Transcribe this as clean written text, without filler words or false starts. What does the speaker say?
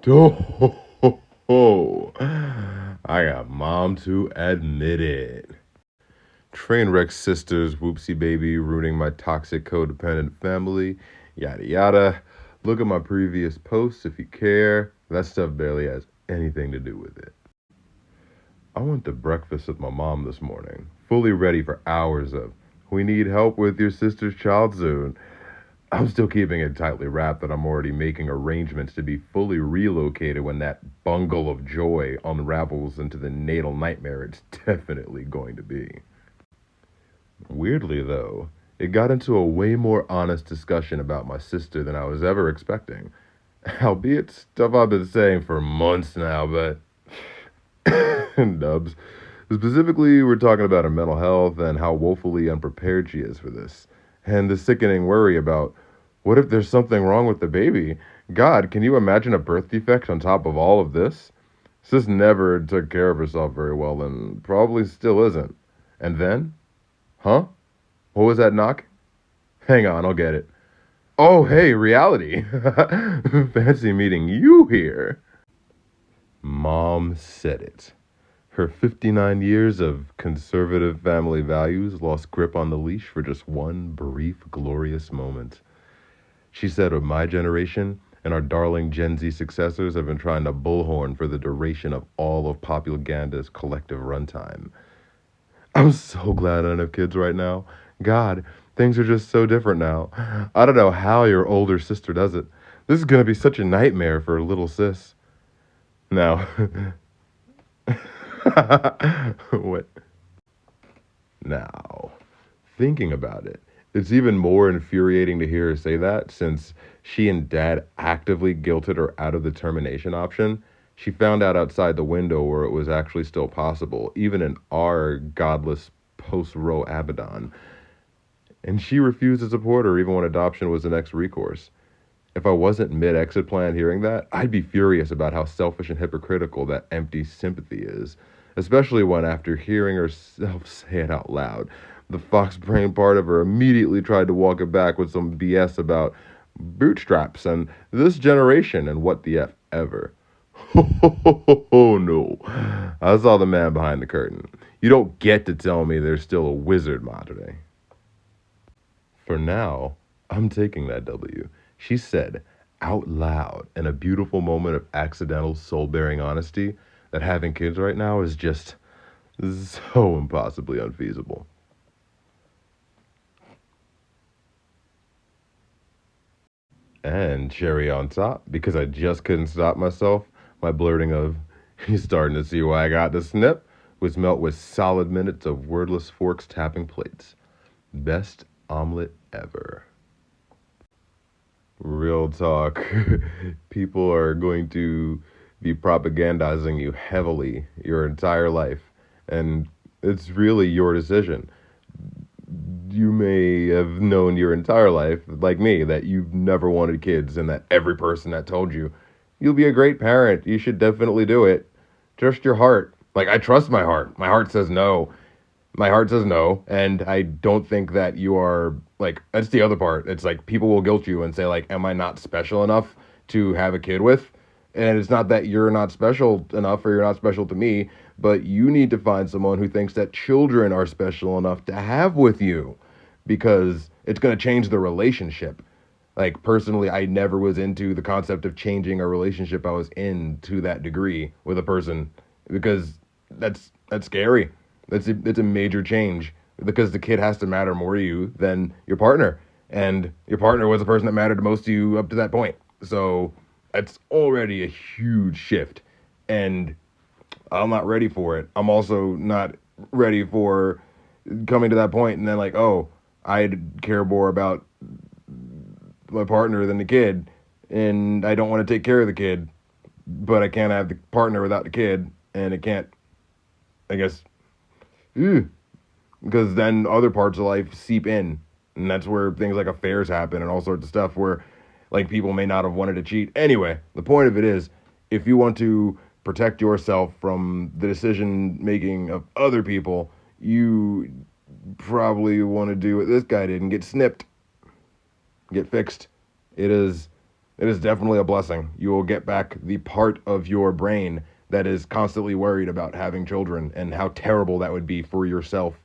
Oh, I got mom to admit it. Trainwreck sisters, whoopsie baby, ruining my toxic codependent family, yada yada. Look at my previous posts if you care. That stuff barely has anything to do with it. I went to breakfast with my mom this morning, fully ready for hours of, we need help with your sister's child soon. I'm still keeping it tightly wrapped that I'm already making arrangements to be fully relocated when that bungle of joy unravels into the natal nightmare it's definitely going to be. Weirdly, though, it got into a way more honest discussion about my sister than I was ever expecting. Albeit stuff I've been saying for months now, but Dubs. Specifically, we're talking about her mental health and how woefully unprepared she is for this. And the sickening worry about what if there's something wrong with the baby? God, can you imagine a birth defect on top of all of this? Sis never took care of herself very well and probably still isn't. And then? Huh? What was that knock? Hang on, I'll get it. Oh, hey, reality. Fancy meeting you here. Mom said it. Her 59 years of conservative family values lost grip on the leash for just one brief, glorious moment. She said of my generation and our darling Gen Z successors have been trying to bullhorn for the duration of all of Populanda's collective runtime. I'm so glad I don't have kids right now. God, things are just so different now. I don't know how your older sister does it. This is gonna be such a nightmare for little sis. Now, what? Now, thinking about it, it's even more infuriating to hear her say that since she and dad actively guilted her out of the termination option. She found out outside the window where it was actually still possible, even in our godless post Roe Abaddon. And she refused to support her even when adoption was the next recourse. If I wasn't mid exit plan hearing that, I'd be furious about how selfish and hypocritical that empty sympathy is. Especially when, after hearing herself say it out loud, the fox brain part of her immediately tried to walk it back with some BS about bootstraps and this generation and what the F ever. Oh no. I saw the man behind the curtain. You don't get to tell me there's still a wizard Madre. For now, I'm taking that W. She said out loud in a beautiful moment of accidental soul bearing honesty that having kids right now is just so impossibly unfeasible. And cherry on top, because I just couldn't stop myself, my blurting of, he's starting to see why I got the snip, was met with solid minutes of wordless forks tapping plates. Best omelet ever. Real talk. People are going to be propagandizing you heavily your entire life. And it's really your decision. You may have known your entire life, like me, that you've never wanted kids, and that every person that told you, you'll be a great parent, you should definitely do it. Trust your heart. Like, I trust my heart. My heart says no. My heart says no, and I don't think that you are like that's the other part. It's like people will guilt you and say like, "Am I not special enough to have a kid with?" And it's not that you're not special enough or you're not special to me, but you need to find someone who thinks that children are special enough to have with you because it's going to change the relationship. Like personally, I never was into the concept of changing a relationship I was in to that degree with a person because that's scary. It's a major change because the kid has to matter more to you than your partner, and your partner was the person that mattered most to you up to that point. So that's already a huge shift, and I'm not ready for it. I'm also not ready for coming to that point and then like, oh, I care more about my partner than the kid, and I don't want to take care of the kid, but I can't have the partner without the kid, and it can't. I guess because then other parts of life seep in, and that's where things like affairs happen and all sorts of stuff where like people may not have wanted to cheat. Anyway, the point of it is, if you want to protect yourself from the decision making of other people, you probably want to do what this guy did and get snipped, get fixed. It is It is definitely a blessing. You will get back the part of your brain that is constantly worried about having children and how terrible that would be for yourself